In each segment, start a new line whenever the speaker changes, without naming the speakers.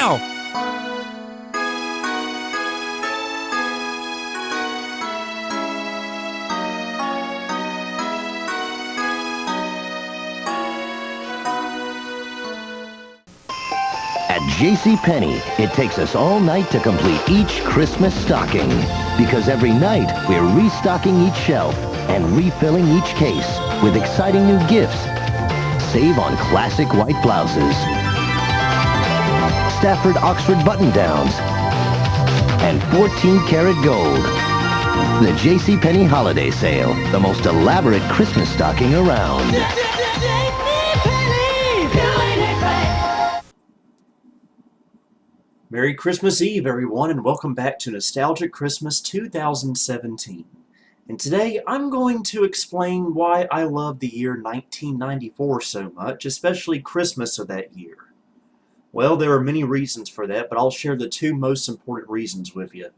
now!
At JCPenney, it takes us all night to complete each Christmas stocking. Because every night, we're restocking each shelf and refilling each case with exciting new gifts. Save on classic white blouses, Stafford Oxford button-downs, and 14-karat gold. The JCPenney Holiday Sale, the most elaborate Christmas stocking around.
Merry Christmas Eve, everyone, and welcome back to Nostalgic Christmas 2017. And today, I'm going to explain why I love the year 1994 so much, especially Christmas of that year. Well, there are many reasons for that, but I'll share the two most important reasons with you.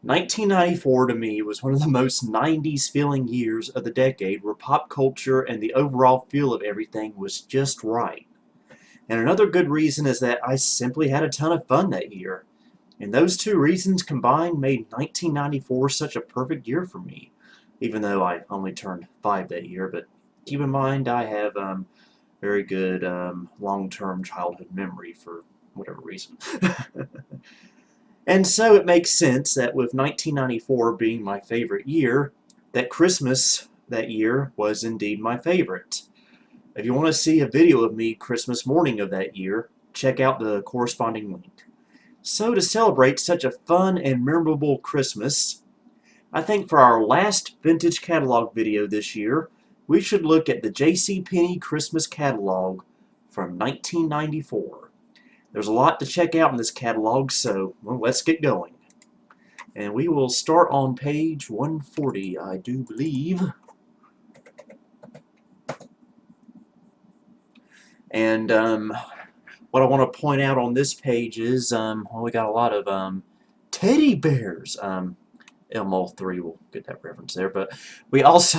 1994 to me was one of the most 90s feeling years of the decade, where pop culture and the overall feel of everything was just right. And another good reason is that I simply had a ton of fun that year. And those two reasons combined made 1994 such a perfect year for me, even though I only turned 5 that year. But keep in mind, I have very good long-term childhood memory for whatever reason. And so it makes sense that with 1994 being my favorite year, that Christmas that year was indeed my favorite. If you want to see a video of me Christmas morning of that year, check out the corresponding link. So to celebrate such a fun and memorable Christmas, I think for our last vintage catalog video this year, we should look at the JCPenney Christmas catalog from 1994. There's a lot to check out in this catalog, so well, let's get going. And we will start on page 140, I do believe. And what I want to point out on this page is, well, we got a lot of teddy bears. Elmo 3 will get that reference there, but we also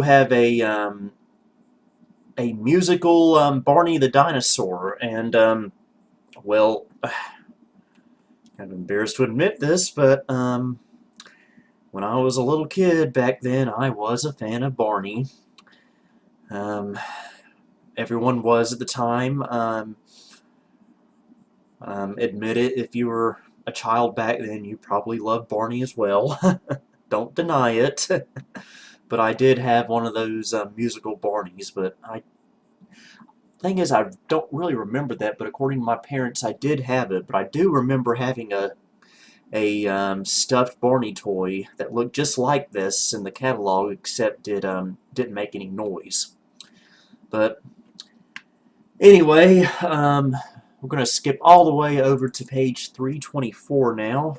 have a musical Barney the Dinosaur, and well, I'm embarrassed to admit this, but when I was a little kid back then, I was a fan of Barney. Everyone was at the time. Admit it, if you were a child back then, you probably loved Barney as well. Don't deny it. But I did have one of those musical Barneys, but thing is, I don't really remember that, but according to my parents, I did have it. But I do remember having a stuffed Barney toy that looked just like this in the catalog, except it didn't make any noise. But anyway, we're going to skip all the way over to page 324 now.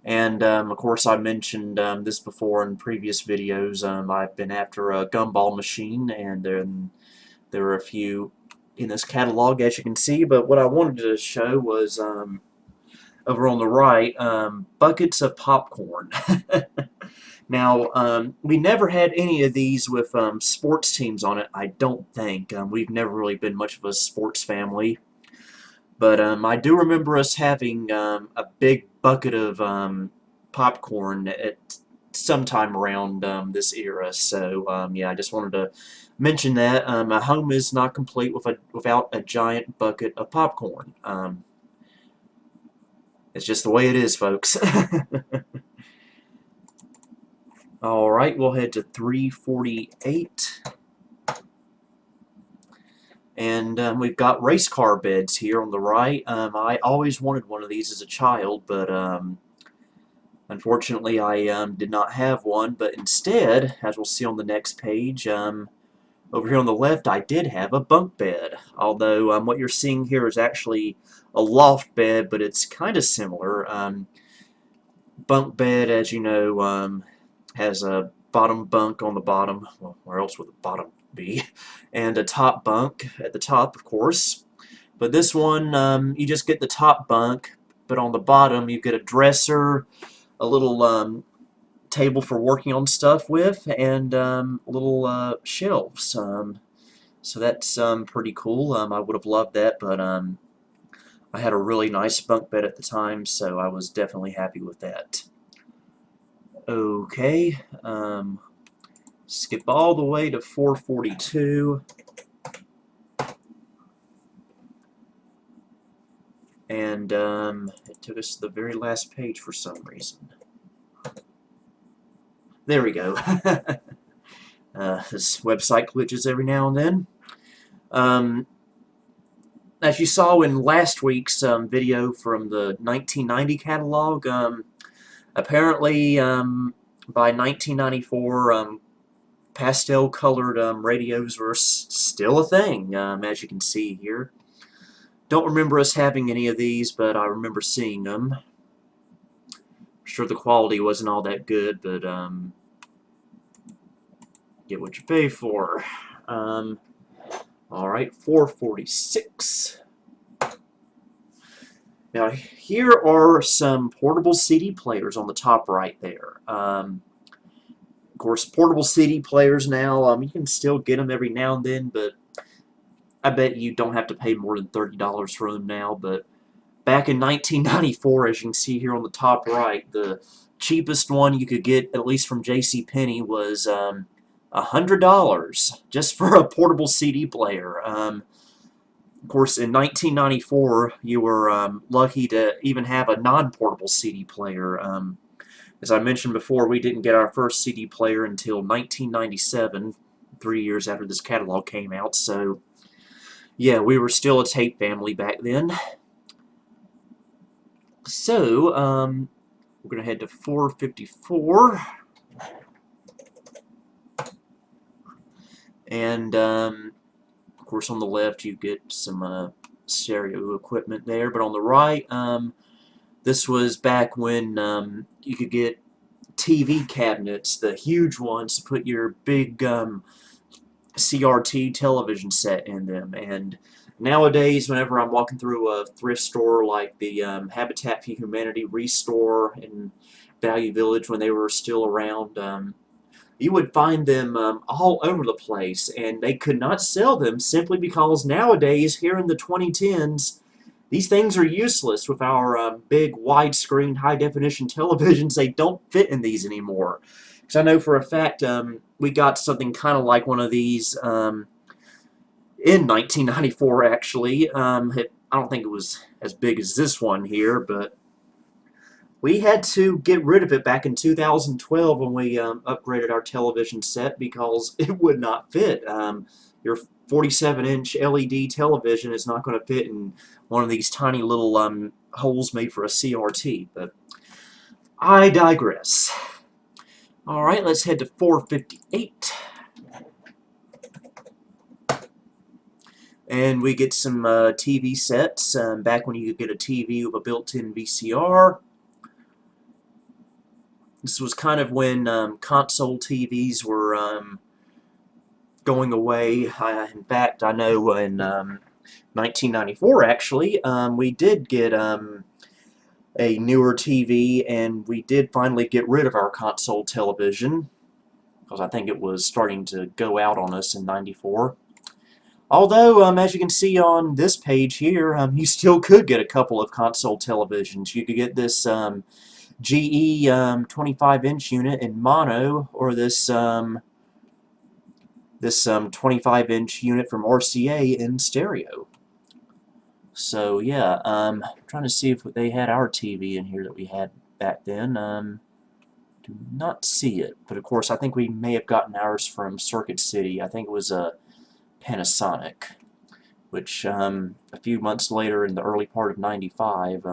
And, of course, I mentioned this before in previous videos. I've been after a gumball machine, and there are a few in this catalog, as you can see. But what I wanted to show was, over on the right, buckets of popcorn. Now, we never had any of these with sports teams on it, I don't think. We've never really been much of a sports family. But I do remember us having a big bucket of popcorn at sometime around this era. So, yeah, I just wanted to mention that. A home is not complete without a giant bucket of popcorn. It's just the way it is, folks. Alright, we'll head to 348. And we've got race car beds here on the right. I always wanted one of these as a child, but unfortunately I did not have one. But instead, as we'll see on the next page, over here on the left, I did have a bunk bed. Although what you're seeing here is actually a loft bed, but it's kind of similar. Bunk bed, as you know, has a bottom bunk on the bottom. Well, where else would the bottom be? And a top bunk at the top, of course. But this one, you just get the top bunk, but on the bottom you get a dresser, a little table for working on stuff with, and little shelves. So that's pretty cool. I would have loved that, but I had a really nice bunk bed at the time, so I was definitely happy with that. Okay, skip all the way to 442. And it took us to the very last page for some reason. There we go. This website glitches every now and then. As you saw in last week's video from the 1990 catalog, apparently by 1994, pastel-colored radios were still a thing, as you can see here. Don't remember us having any of these, but I remember seeing them. I'm sure the quality wasn't all that good, but get what you pay for. Alright, 446. Now, here are some portable CD players on the top right there. Of course, portable CD players now, you can still get them every now and then, but I bet you don't have to pay more than $30 for them now. But back in 1994, as you can see here on the top right, the cheapest one you could get, at least from JCPenney, was $100 just for a portable CD player. Of course, in 1994, you were lucky to even have a non-portable CD player. As I mentioned before, we didn't get our first CD player until 1997, 3 years after this catalog came out, so yeah, we were still a tape family back then. So, we're going to head to 454. And, of course, on the left you get some stereo equipment there, but on the right, this was back when you could get TV cabinets, the huge ones, to put your big CRT television set in them. And nowadays, whenever I'm walking through a thrift store like the Habitat for Humanity Restore in Value Village when they were still around, you would find them all over the place, and they could not sell them simply because nowadays, here in the 2010s, these things are useless with our big widescreen high-definition televisions. They don't fit in these anymore. Because I know for a fact we got something kind of like one of these in 1994, actually. I don't think it was as big as this one here, but we had to get rid of it back in 2012 when we upgraded our television set because it would not fit. Your 47-inch LED television is not going to fit in one of these tiny little holes made for a CRT, but I digress. Alright, let's head to 458. And we get some TV sets, back when you could get a TV with a built-in VCR. This was kind of when console TVs were going away. In fact, I know in 1994, actually, we did get a newer TV, and we did finally get rid of our console television, because I think it was starting to go out on us in 94. Although, as you can see on this page here, you still could get a couple of console televisions. You could get this GE 25-inch unit in mono, or this 25-inch unit from RCA in stereo. So yeah, I'm trying to see if they had our TV in here that we had back then. Do not see it, but of course I think we may have gotten ours from Circuit City. I think it was a Panasonic, which a few months later, in the early part of 95,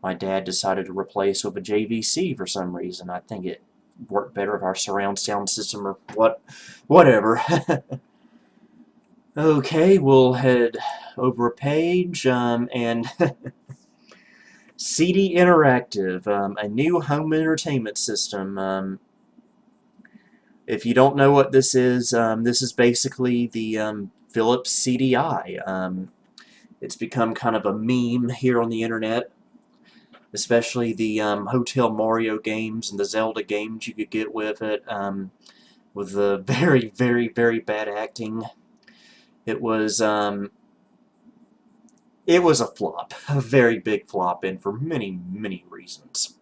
my dad decided to replace with a JVC for some reason. I think it worked better with our surround sound system or whatever. Okay, we'll head over a page, and CD Interactive, a new home entertainment system. If you don't know what this is basically the Philips CDI. It's become kind of a meme here on the internet, especially the Hotel Mario games and the Zelda games you could get with it, with the very, very, very bad acting. It was a flop, a very big flop, and for many, many reasons.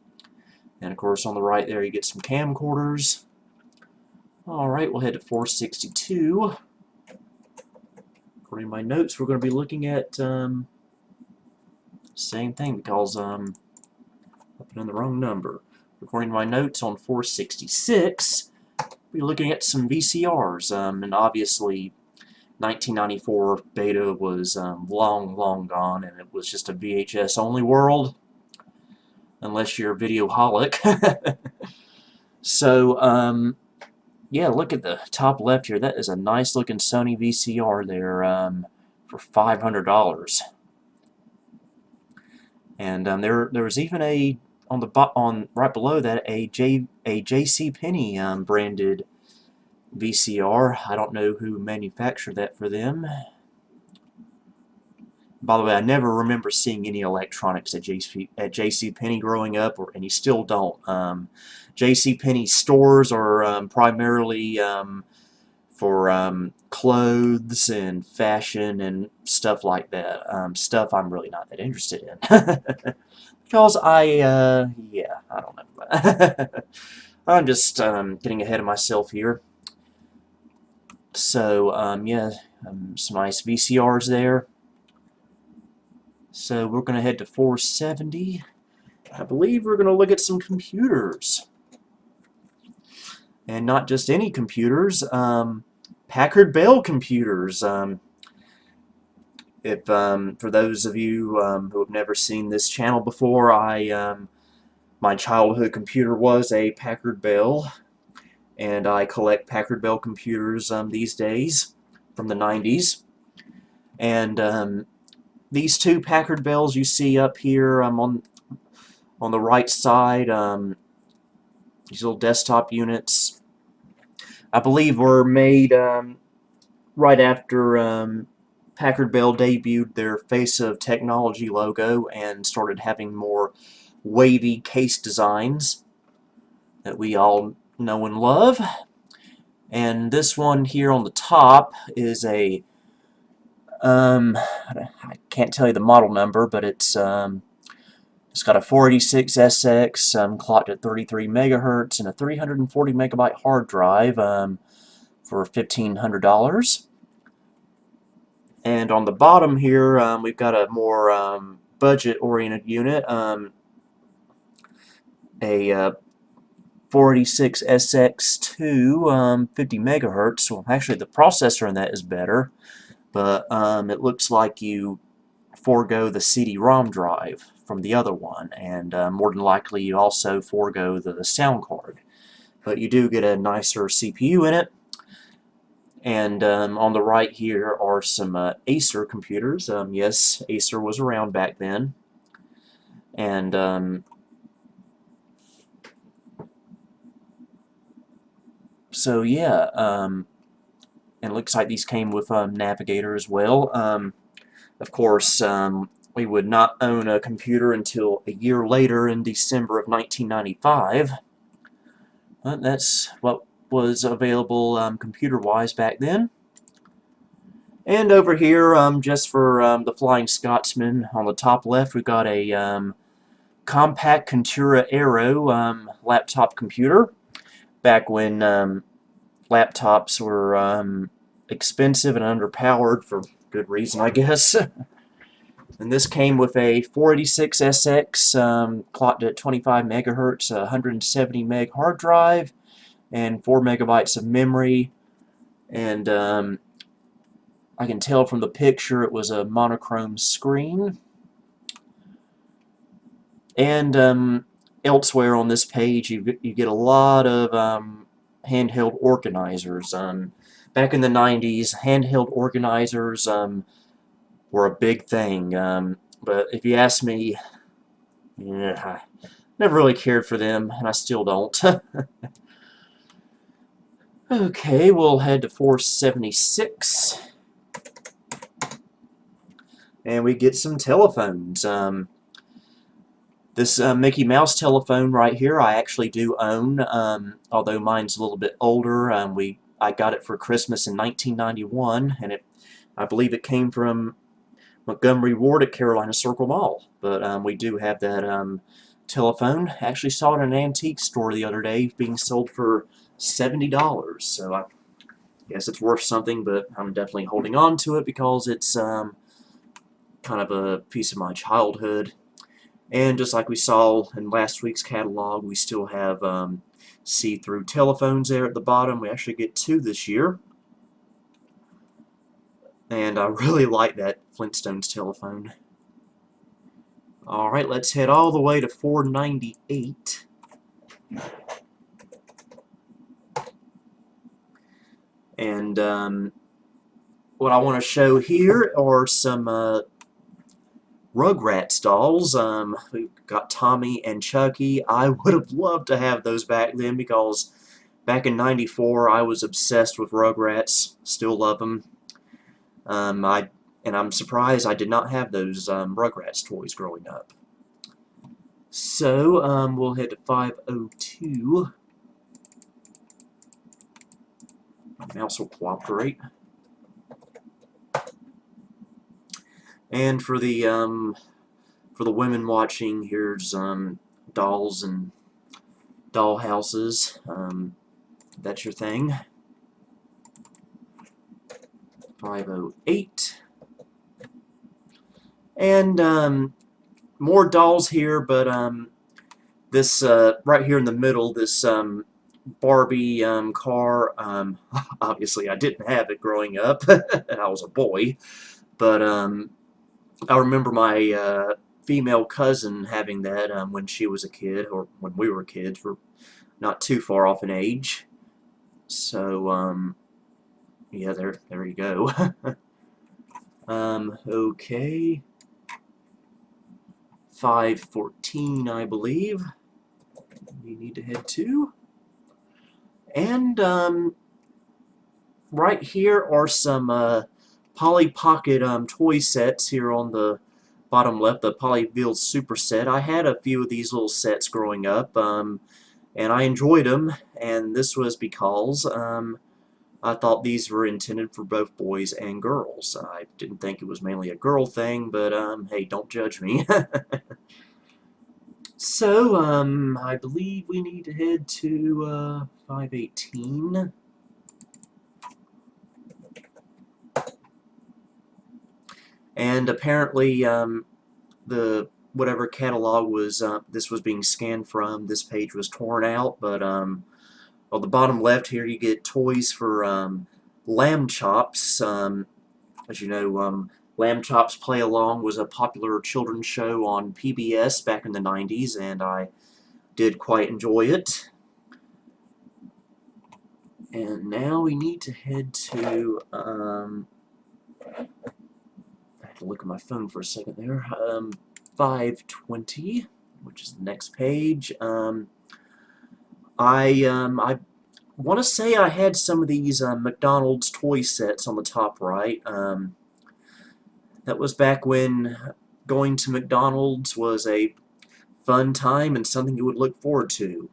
And of course, on the right there, you get some camcorders. Alright, we'll head to 462. According to my notes, we're going to be looking at same thing because I put in the wrong number. According to my notes on 466, we're looking at some VCRs, and obviously 1994 beta was long, long gone, and it was just a VHS-only world, unless you're a videoholic. So, yeah, look at the top left here. That is a nice-looking Sony VCR there for $500. And there was even a on right below that a JCPenney branded VCR. I don't know who manufactured that for them. By the way, I never remember seeing any electronics at JCPenney growing up, and you still don't. JCPenney stores are primarily for clothes and fashion and stuff like that. Stuff I'm really not that interested in. Because yeah, I don't know. I'm just getting ahead of myself here. So, yeah, some nice VCRs there. So we're going to head to 470. I believe we're going to look at some computers. And not just any computers, Packard Bell computers. If for those of you who have never seen this channel before, my childhood computer was a Packard Bell, and I collect Packard Bell computers these days from the 90s. And these two Packard Bells you see up here on the right side, these little desktop units, I believe were made right after Packard Bell debuted their Face of Technology logo and started having more wavy case designs that we all know and love. And this one here on the top is a I can't tell you the model number, but it's got a 486SX clocked at 33 megahertz and a 340 megabyte hard drive for $1,500. And on the bottom here, we've got a more budget-oriented unit, a 486SX2, 50 megahertz. Well, actually, the processor in that is better, but it looks like you forego the CD-ROM drive from the other one, and more than likely you also forego the sound card. But you do get a nicer CPU in it. And on the right here are some Acer computers. Yes, Acer was around back then. And so yeah, and it looks like these came with Navigator as well. Of course, we would not own a computer until a year later in December of 1995. But that's what was available computer-wise back then. And over here, just for the Flying Scotsman, on the top left, we've got a compact Cantera Aero laptop computer. Back when laptops were expensive and underpowered for good reason, I guess. And this came with a 486SX clocked at 25 megahertz, 170 meg hard drive, and 4 megabytes of memory. And I can tell from the picture it was a monochrome screen. And elsewhere on this page, you get a lot of handheld organizers. Back in the 90s, handheld organizers were a big thing. But if you ask me, yeah, I never really cared for them, and I still don't. Okay, we'll head to 476. And we get some telephones. This Mickey Mouse telephone right here I actually do own, although mine's a little bit older. I got it for Christmas in 1991, and I believe it came from Montgomery Ward at Carolina Circle Mall. But we do have that telephone. Actually saw it in an antique store the other day being sold for $70. So I guess it's worth something, but I'm definitely holding on to it because it's kind of a piece of my childhood. And just like we saw in last week's catalog, we still have see-through telephones there at the bottom. We actually get 2 this year. And I really like that Flintstones telephone. Alright, let's head all the way to 498. And what I want to show here are some Rugrats dolls. We've got Tommy and Chucky. I would have loved to have those back then because back in '94 I was obsessed with Rugrats. Still love them. And I'm surprised I did not have those Rugrats toys growing up. So we'll head to 502. My mouse will cooperate. And for the women watching, here's dolls and doll houses. That's your thing. 508. And more dolls here, but this right here in the middle, this Barbie car. Obviously, I didn't have it growing up, and I was a boy. But I remember my female cousin having that when she was a kid, or when we were kids. We're not too far off in age. So yeah, there you go. Okay. 514, I believe. We need to head to. And right here are some Polly Pocket toy sets here on the bottom left, the Polyville Super Set. I had a few of these little sets growing up, and I enjoyed them, and this was because I thought these were intended for both boys and girls. I didn't think it was mainly a girl thing, but hey, don't judge me. So, I believe we need to head to 518. And apparently, the whatever catalog was this was being scanned from, this page was torn out. But on the bottom left here, you get toys for lamb chops. As you know, Lamb Chops Play Along was a popular children's show on PBS back in the 90s, and I did quite enjoy it. And now we need to head to, I have to look at my phone for a second there, 520, which is the next page. I want to say I had some of these McDonald's toy sets on the top right. That was back when going to McDonald's was a fun time and something you would look forward to.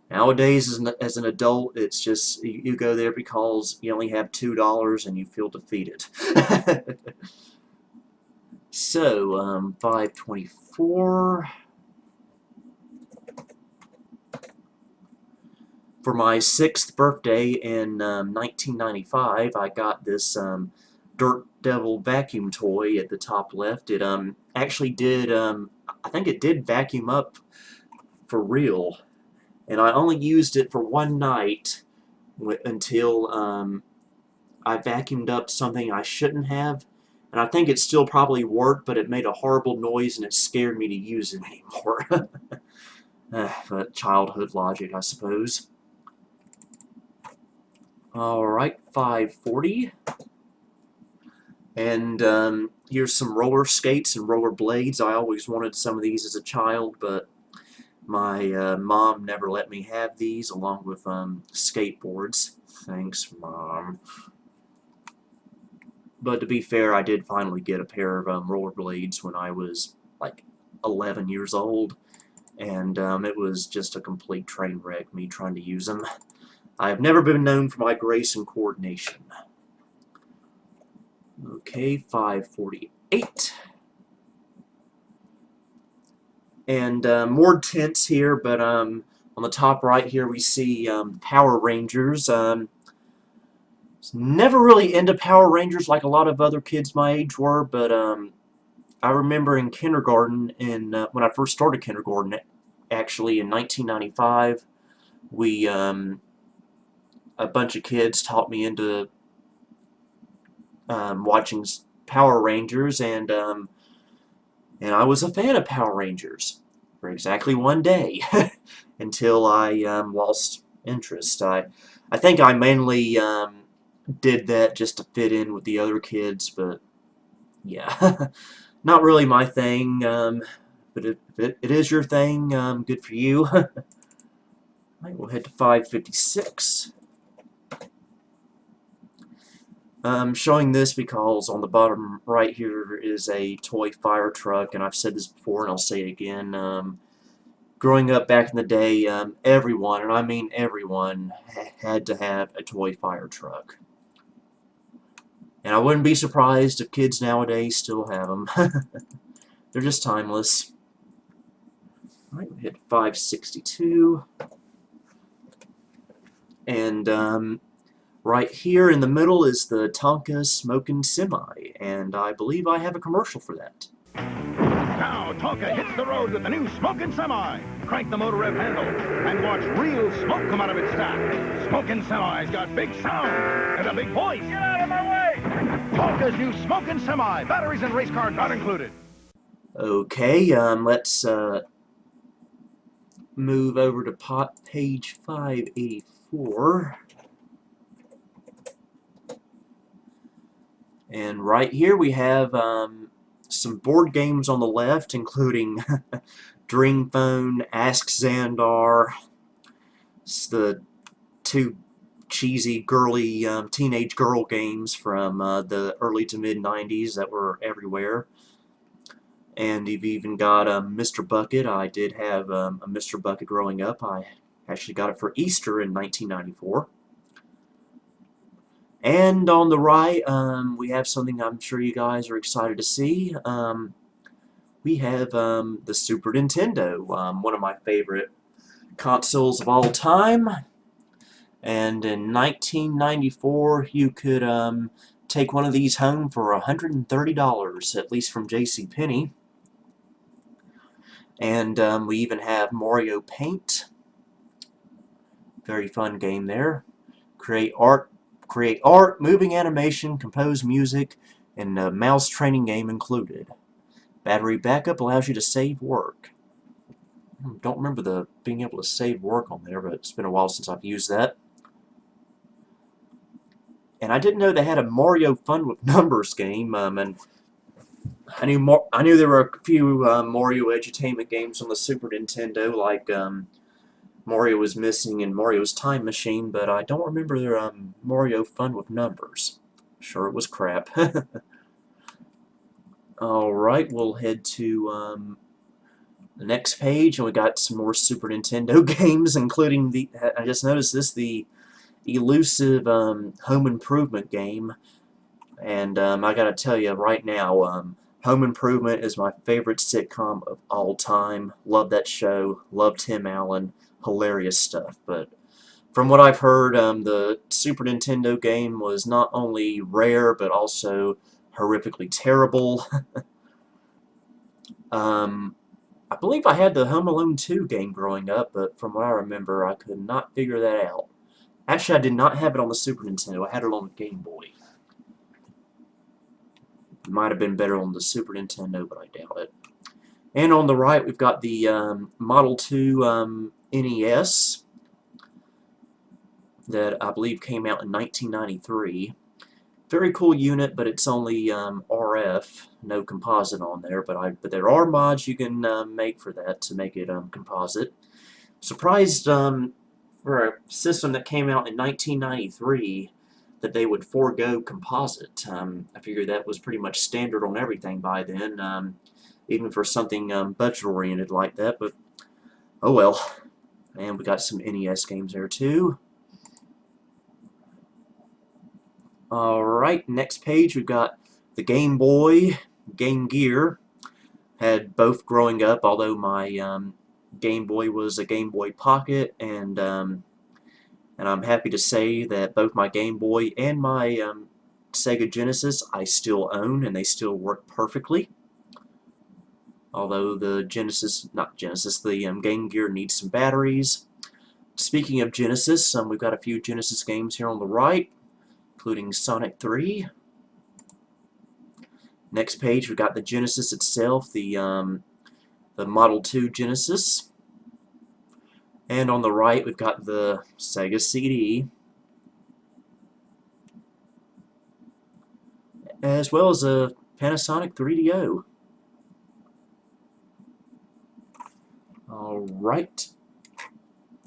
Nowadays, as an adult, it's just you go there because you only have $2 and you feel defeated. So, 524. For my 6th birthday in 1995, I got this Dirt Devil vacuum toy at the top left. It actually did, I think it did vacuum up for real. And I only used it for one night until I vacuumed up something I shouldn't have. And I think it still probably worked, but it made a horrible noise and it scared me to use it anymore. But childhood logic, I suppose. Alright, 540. And here's some roller skates and roller blades. I always wanted some of these as a child, but my mom never let me have these, along with skateboards. Thanks, Mom. But to be fair, I did finally get a pair of roller blades when I was like 11 years old, and it was just a complete train wreck, me trying to use them. I have never been known for my grace and coordination. Okay, 548. And more tints here, but on the top right here we see Power Rangers. Never really into Power Rangers like a lot of other kids my age were, but I remember in kindergarten, when I first started kindergarten, actually in 1995, we a bunch of kids taught me into watching Power Rangers, and I was a fan of Power Rangers for exactly one day until I lost interest. I think I mainly did that just to fit in with the other kids, but yeah, not really my thing. But if it is your thing, good for you. Alright, we'll head to 556. I'm showing this because on the bottom right here is a toy fire truck, and I've said this before and I'll say it again. Growing up back in the day, everyone, and I mean everyone, had to have a toy fire truck. And I wouldn't be surprised if kids nowadays still have them. They're just timeless. Alright, we hit 562. And right here in the middle is the Tonka Smokin' Semi, and I believe I have a commercial for that.
Now Tonka hits the road with the new Smokin' Semi. Crank the motor rev handle and watch real smoke come out of its stack. Smokin' Semi's got big sound and a big voice. Get out of my way! Tonka's new Smokin' Semi. Batteries and race car not included.
Okay, let's move over to page 584. And right here we have some board games on the left, including Dream Phone, Ask Xandar. It's the two cheesy, girly, teenage girl games from the early to mid-90s that were everywhere. And you've even got Mr. Bucket. I did have a Mr. Bucket growing up. I actually got it for Easter in 1994. And on the right, we have something I'm sure you guys are excited to see. We have the Super Nintendo, one of my favorite consoles of all time. And in 1994, you could take one of these home for $130, at least from JCPenney. And we even have Mario Paint. Very fun game there. Create art, moving animation, compose music, and a mouse training game included. Battery backup allows you to save work. Don't remember being able to save work on there, but it's been a while since I've used that. And I didn't know they had a Mario Fun with Numbers game, and I knew there were a few Mario edutainment games on the Super Nintendo, like Mario Was Missing and Mario's Time Machine, but I don't remember their Mario Fun with Numbers. I'm sure it was crap. Alright, we'll head to the next page, and we got some more Super Nintendo games, including I just noticed this, the elusive Home Improvement game. And I gotta tell you right now, Home Improvement is my favorite sitcom of all time. Love that show. Love Tim Allen. Hilarious stuff. But from what I've heard, the Super Nintendo game was not only rare, but also horrifically terrible. I believe I had the Home Alone 2 game growing up, but from what I remember, I could not figure that out. Actually, I did not have it on the Super Nintendo. I had it on the Game Boy. It might have been better on the Super Nintendo, but I doubt it. And on the right, we've got the Model 2 NES that I believe came out in 1993. Very cool unit, but it's only RF, no composite on there. But there are mods you can make for that to make it composite. Surprised for a system that came out in 1993 that they would forego composite. I figured that was pretty much standard on everything by then, even for something budget-oriented like that. But oh well. And we got some NES games there too. Alright, next page we've got the Game Boy, Game Gear, had both growing up, although my Game Boy was a Game Boy Pocket, and I'm happy to say that both my Game Boy and my Sega Genesis I still own, and they still work perfectly. Although the the Game Gear needs some batteries. Speaking of Genesis, we've got a few Genesis games here on the right, including Sonic 3. Next page, we've got the Genesis itself, the Model 2 Genesis. And on the right, we've got the Sega CD, as well as a Panasonic 3DO. Alright,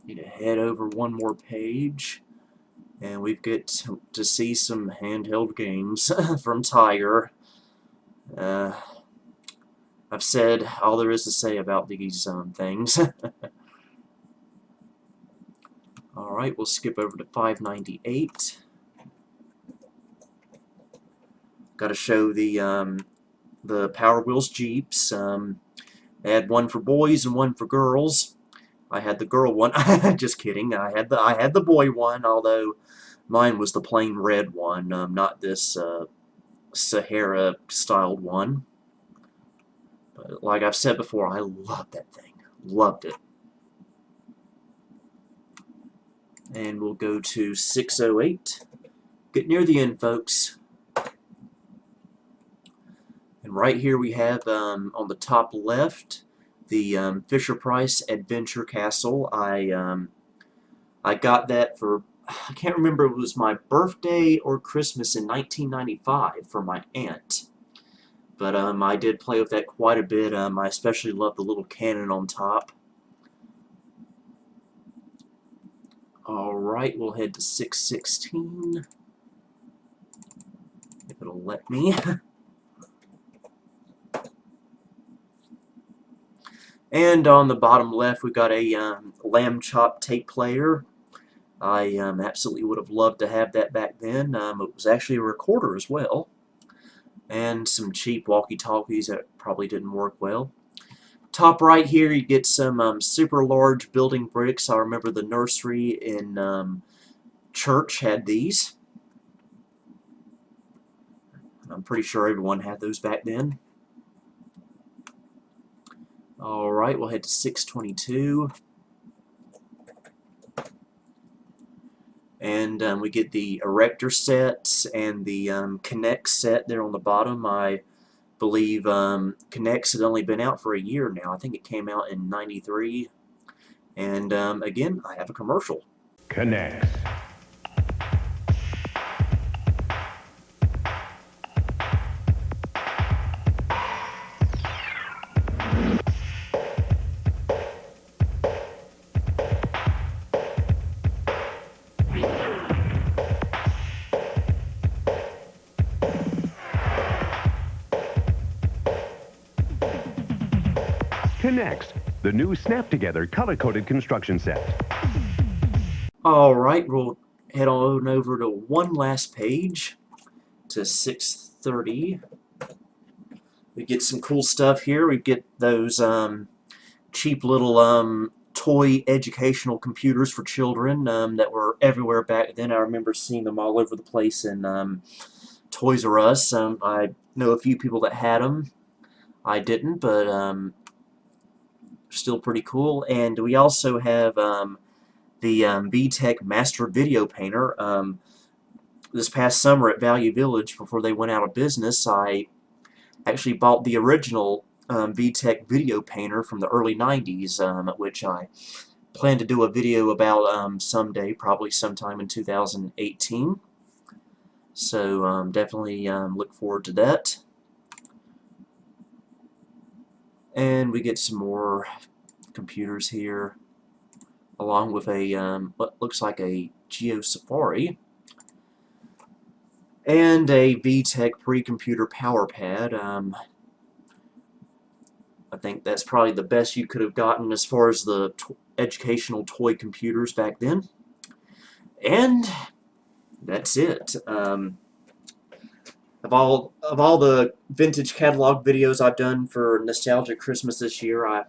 need to head over one more page, and we get to see some handheld games from Tiger. I've said all there is to say about these things. Alright, we'll skip over to 598. Got to show the Power Wheels Jeeps. They had one for boys and one for girls. I had the girl one. Just kidding. I had the boy one, although mine was the plain red one, not this Sahara styled one. But like I've said before, I loved that thing. Loved it. And we'll go to 608. Get near the end, folks. And right here we have, on the top left, the Fisher-Price Adventure Castle. I got that for, I can't remember if it was my birthday or Christmas in 1995 from my aunt. But I did play with that quite a bit. I especially love the little cannon on top. Alright, we'll head to 616. If it'll let me. And on the bottom left, we've got a lamb chop tape player. I absolutely would have loved to have that back then. It was actually a recorder as well. And some cheap walkie-talkies that probably didn't work well. Top right here, you get some super large building bricks. I remember the nursery in church had these. I'm pretty sure everyone had those back then. Alright, we'll head to 622. And we get the Erector Sets and the Connect set there on the bottom. I believe Connects had only been out for a year now. I think it came out in '93. And again, I have a commercial.
Connects. Connects, the new snap-together color-coded construction set.
Alright, we'll head on over to one last page, to 630. We get some cool stuff here. We get those cheap little toy educational computers for children that were everywhere back then. I remember seeing them all over the place in Toys R Us. I know a few people that had them. I didn't, but still pretty cool. And we also have the VTech Master Video Painter. This past summer at Value Village, before they went out of business, I actually bought the original VTech Video Painter from the early 90s, which I plan to do a video about someday, probably sometime in 2018. So definitely look forward to that. And we get some more computers here, along with a what looks like a Geo Safari and a VTech pre-computer power pad. I think that's probably the best you could have gotten as far as the educational toy computers back then. And that's it. of all the vintage catalog videos I've done for Nostalgic Christmas this year, I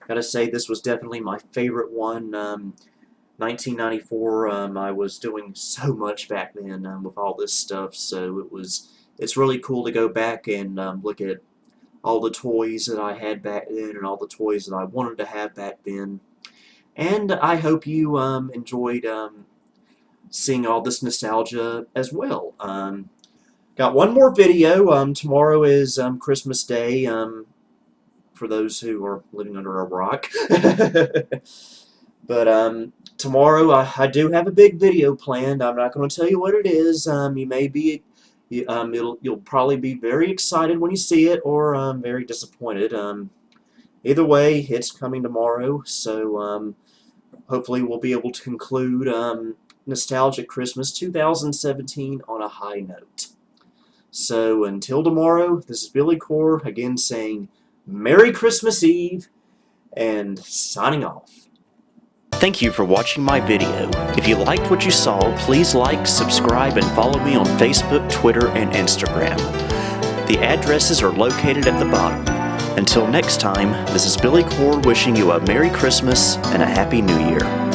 gotta say this was definitely my favorite one. 1994, I was doing so much back then with all this stuff, so it's really cool to go back and look at all the toys that I had back then and all the toys that I wanted to have back then. And I hope you enjoyed seeing all this nostalgia as well. Got one more video. Tomorrow is Christmas Day, for those who are living under a rock. But tomorrow I do have a big video planned. I'm not going to tell you what it is. You may be, you'll probably be very excited when you see it, or very disappointed. Either way, it's coming tomorrow. So hopefully we'll be able to conclude Nostalgic Christmas 2017 on a high note. So until tomorrow, this is Billy Core again saying Merry Christmas Eve and signing off.
Thank you for watching my video. If you liked what you saw, please like, subscribe, and follow me on Facebook, Twitter, and Instagram. The addresses are located at the bottom. Until next time, this is Billy Core wishing you a Merry Christmas and a Happy New Year.